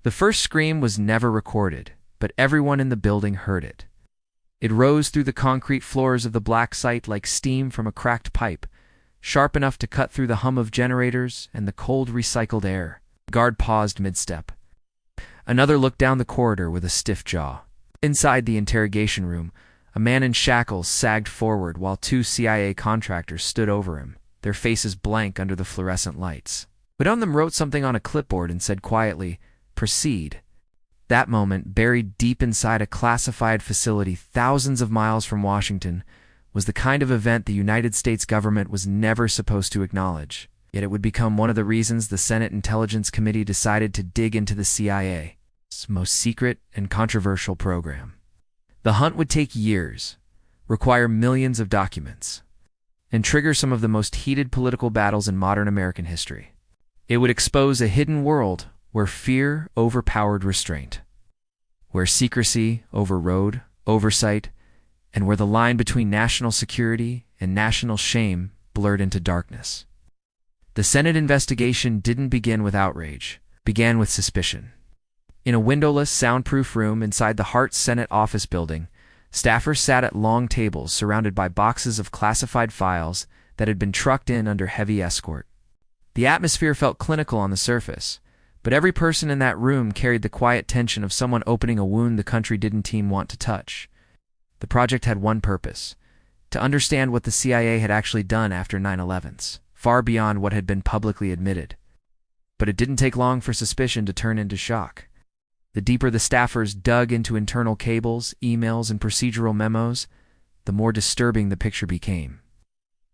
The first scream was never recorded, but everyone in the building heard it. It rose through the concrete floors of the black site like steam from a cracked pipe, sharp enough to cut through the hum of generators and the cold recycled air. The guard paused mid-step. Another looked down the corridor with a stiff jaw. Inside the interrogation room, a man in shackles sagged forward while two CIA contractors stood over him, their faces blank under the fluorescent lights. One of them wrote something on a clipboard and said quietly, "Proceed." That moment, buried deep inside a classified facility thousands of miles from Washington, was the kind of event the United States government was never supposed to acknowledge. Yet it would become one of the reasons the Senate Intelligence Committee decided to dig into the CIA's most secret and controversial program. The hunt would take years, require millions of documents, and trigger some of the most heated political battles in modern American history. It would expose a hidden world where fear overpowered restraint, where secrecy overrode oversight, and where the line between national security and national shame blurred into darkness. The Senate investigation didn't begin with outrage, began with suspicion. In a windowless, soundproof room inside the Hart Senate office building, staffers sat at long tables surrounded by boxes of classified files that had been trucked in under heavy escort. The atmosphere felt clinical on the surface, but every person in that room carried the quiet tension of someone opening a wound the country didn't want to touch. The project had one purpose: to understand what the CIA had actually done after 9/11, far beyond what had been publicly admitted. But it didn't take long for suspicion to turn into shock. The deeper the staffers dug into internal cables, emails, and procedural memos, the more disturbing the picture became.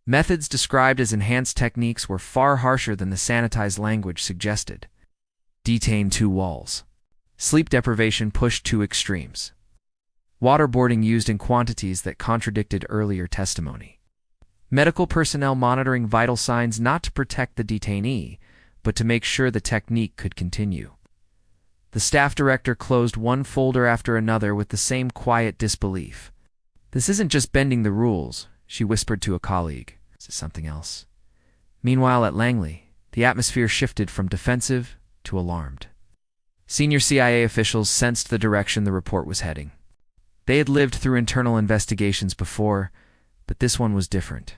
Methods described as enhanced techniques were far harsher than the sanitized language suggested. Detain two walls. Sleep deprivation pushed to extremes. Waterboarding used in quantities that contradicted earlier testimony. Medical personnel monitoring vital signs not to protect the detainee, but to make sure the technique could continue. The staff director closed one folder after another with the same quiet disbelief. "This isn't just bending the rules," she whispered to a colleague. "This is something else." Meanwhile, at Langley, the atmosphere shifted from defensive to alarmed. Senior CIA officials sensed the direction the report was heading. They had lived through internal investigations before, but this one was different.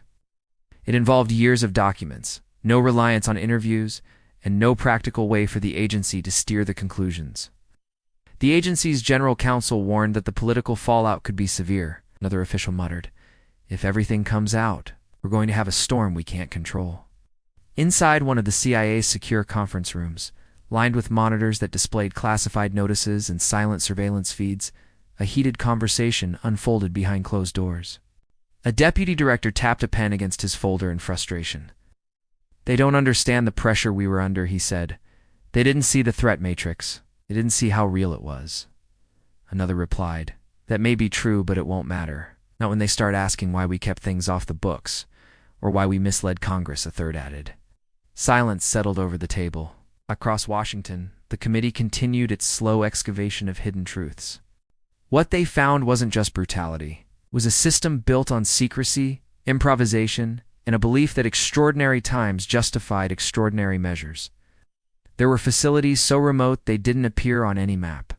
It involved years of documents, no reliance on interviews, and no practical way for the agency to steer the conclusions. The agency's general counsel warned that the political fallout could be severe. Another official muttered, "If everything comes out, we're going to have a storm we can't control." Inside one of the CIA's secure conference rooms, lined with monitors that displayed classified notices and silent surveillance feeds, a heated conversation unfolded behind closed doors. A deputy director tapped a pen against his folder in frustration. "They don't understand the pressure we were under," he said. "They didn't see the threat matrix. They didn't see how real it was." Another replied, "That may be true, but it won't matter. Not when they start asking why we kept things off the books, or why we misled Congress," a third added. Silence settled over the table. Across Washington, the committee continued its slow excavation of hidden truths. What they found wasn't just brutality. It was a system built on secrecy, improvisation, and a belief that extraordinary times justified extraordinary measures. There were facilities so remote they didn't appear on any map.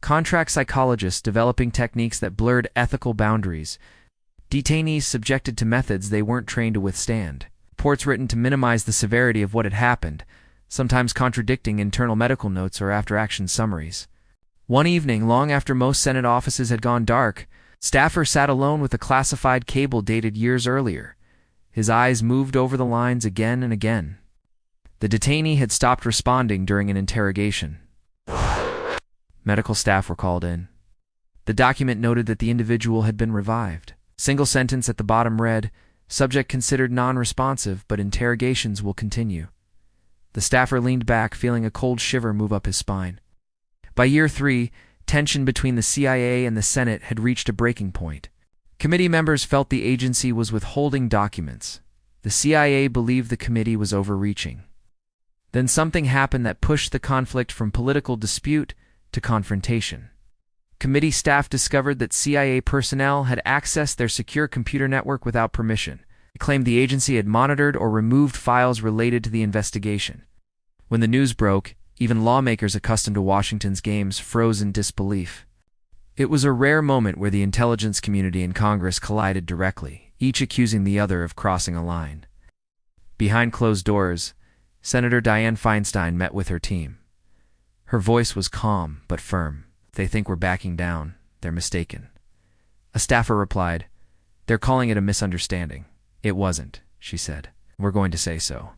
Contract psychologists developing techniques that blurred ethical boundaries. Detainees subjected to methods they weren't trained to withstand. Reports written to minimize the severity of what had happened, sometimes contradicting internal medical notes or after-action summaries. One evening, long after most Senate offices had gone dark, staffer sat alone with a classified cable dated years earlier. His eyes moved over the lines again and again. The detainee had stopped responding during an interrogation. Medical staff were called in. The document noted that the individual had been revived. Single sentence at the bottom read, "Subject considered non-responsive, but interrogations will continue." The staffer leaned back, feeling a cold shiver move up his spine. By year 3, tension between the CIA and the Senate had reached a breaking point. Committee members felt the agency was withholding documents. The CIA believed the committee was overreaching. Then something happened that pushed the conflict from political dispute to confrontation. Committee staff discovered that CIA personnel had accessed their secure computer network without permission. They claimed the agency had monitored or removed files related to the investigation. When the news broke, Even lawmakers accustomed to Washington's games froze in disbelief. It was a rare moment where the intelligence community and Congress collided directly, each accusing the other of crossing a line. Behind closed doors, Senator Dianne Feinstein met with her team. Her voice was calm but firm. If they think we're backing down, they're mistaken. A staffer replied, "They're calling it a misunderstanding." "It wasn't," she said. "We're going to say so."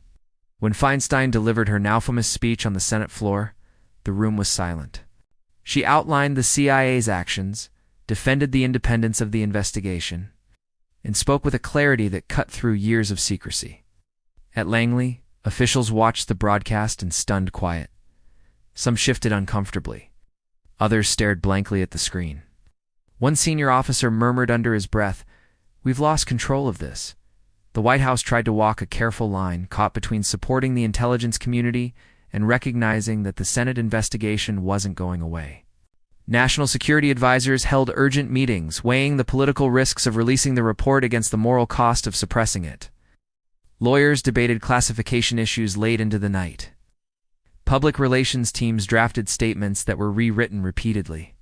When Feinstein delivered her now famous speech on the Senate floor, the room was silent. She outlined the CIA's actions, defended the independence of the investigation, and spoke with a clarity that cut through years of secrecy. At Langley, officials watched the broadcast in stunned quiet. Some shifted uncomfortably. Others stared blankly at the screen. One senior officer murmured under his breath, "We've lost control of this." The White House tried to walk a careful line, caught between supporting the intelligence community and recognizing that the Senate investigation wasn't going away. National security advisors held urgent meetings, weighing the political risks of releasing the report against the moral cost of suppressing it. Lawyers debated classification issues late into the night. Public relations teams drafted statements that were rewritten repeatedly.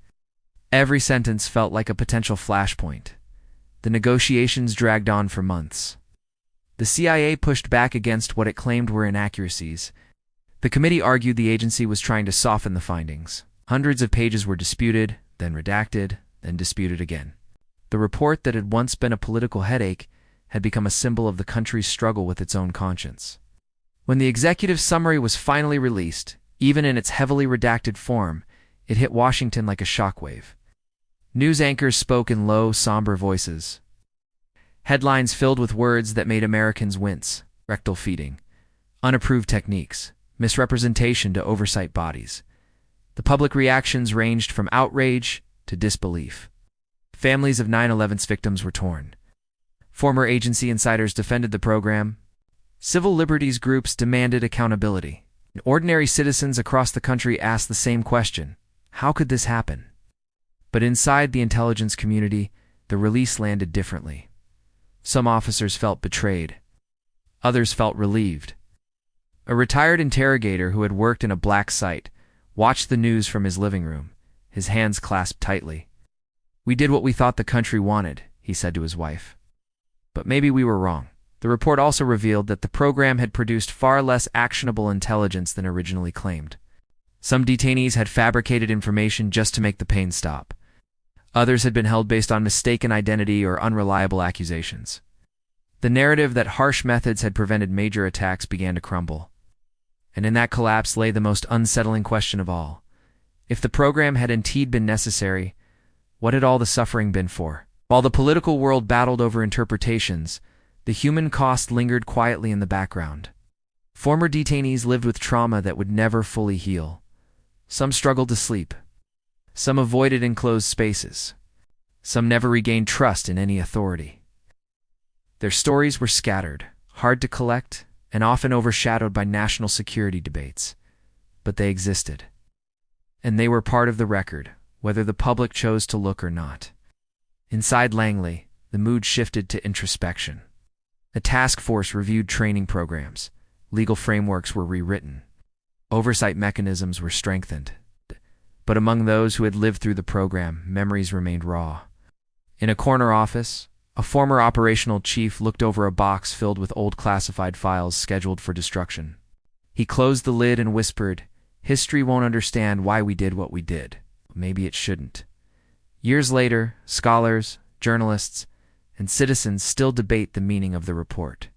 Every sentence felt like a potential flashpoint. The negotiations dragged on for months. The CIA pushed back against what it claimed were inaccuracies. The committee argued the agency was trying to soften the findings. Hundreds of pages were disputed, then redacted, then disputed again. The report that had once been a political headache had become a symbol of the country's struggle with its own conscience. When the executive summary was finally released, even in its heavily redacted form, it hit Washington like a shockwave. News anchors spoke in low, somber voices. Headlines filled with words that made Americans wince: rectal feeding, unapproved techniques, misrepresentation to oversight bodies. The public reactions ranged from outrage to disbelief. Families of 9/11's victims were torn. Former agency insiders defended the program. Civil liberties groups demanded accountability. Ordinary citizens across the country asked the same question: how could this happen? But inside the intelligence community, the release landed differently. Some officers felt betrayed. Others felt relieved. A retired interrogator who had worked in a black site watched the news from his living room, his hands clasped tightly. "We did what we thought the country wanted," he said to his wife. "But maybe we were wrong." The report also revealed that the program had produced far less actionable intelligence than originally claimed. Some detainees had fabricated information just to make the pain stop. Others had been held based on mistaken identity or unreliable accusations. The narrative that harsh methods had prevented major attacks began to crumble. And in that collapse lay the most unsettling question of all. If the program had indeed been necessary, what had all the suffering been for? While the political world battled over interpretations, the human cost lingered quietly in the background. Former detainees lived with trauma that would never fully heal. Some struggled to sleep. Some avoided enclosed spaces. Some never regained trust in any authority. Their stories were scattered, hard to collect, and often overshadowed by national security debates. But they existed. And they were part of the record, whether the public chose to look or not. Inside Langley, the mood shifted to introspection. A task force reviewed training programs. Legal frameworks were rewritten. Oversight mechanisms were strengthened. But among those who had lived through the program, memories remained raw. In a corner office, a former operational chief looked over a box filled with old classified files scheduled for destruction. He closed the lid and whispered, "History won't understand why we did what we did. Maybe it shouldn't." Years later, scholars, journalists, and citizens still debate the meaning of the report.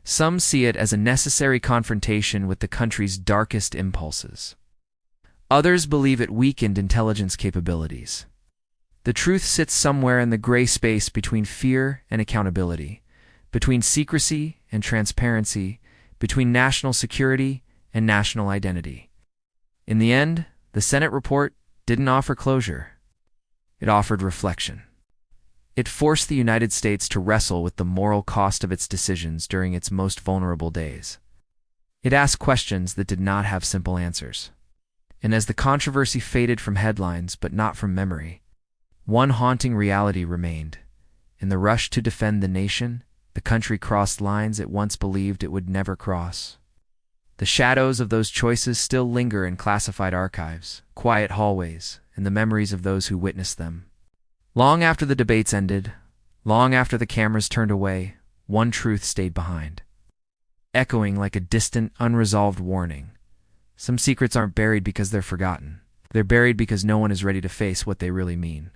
Some see it as a necessary confrontation with the country's darkest impulses. Others believe it weakened intelligence capabilities. The truth sits somewhere in the gray space between fear and accountability, between secrecy and transparency, between national security and national identity. In the end, the Senate report didn't offer closure. It offered reflection. It forced the United States to wrestle with the moral cost of its decisions during its most vulnerable days. It asked questions that did not have simple answers. And as the controversy faded from headlines but not from memory, one haunting reality remained. In the rush to defend the nation, the country crossed lines it once believed it would never cross. The shadows of those choices still linger in classified archives, quiet hallways, and the memories of those who witnessed them. Long after the debates ended, long after the cameras turned away, one truth stayed behind, echoing like a distant, unresolved warning. Some secrets aren't buried because they're forgotten. They're buried because no one is ready to face what they really mean.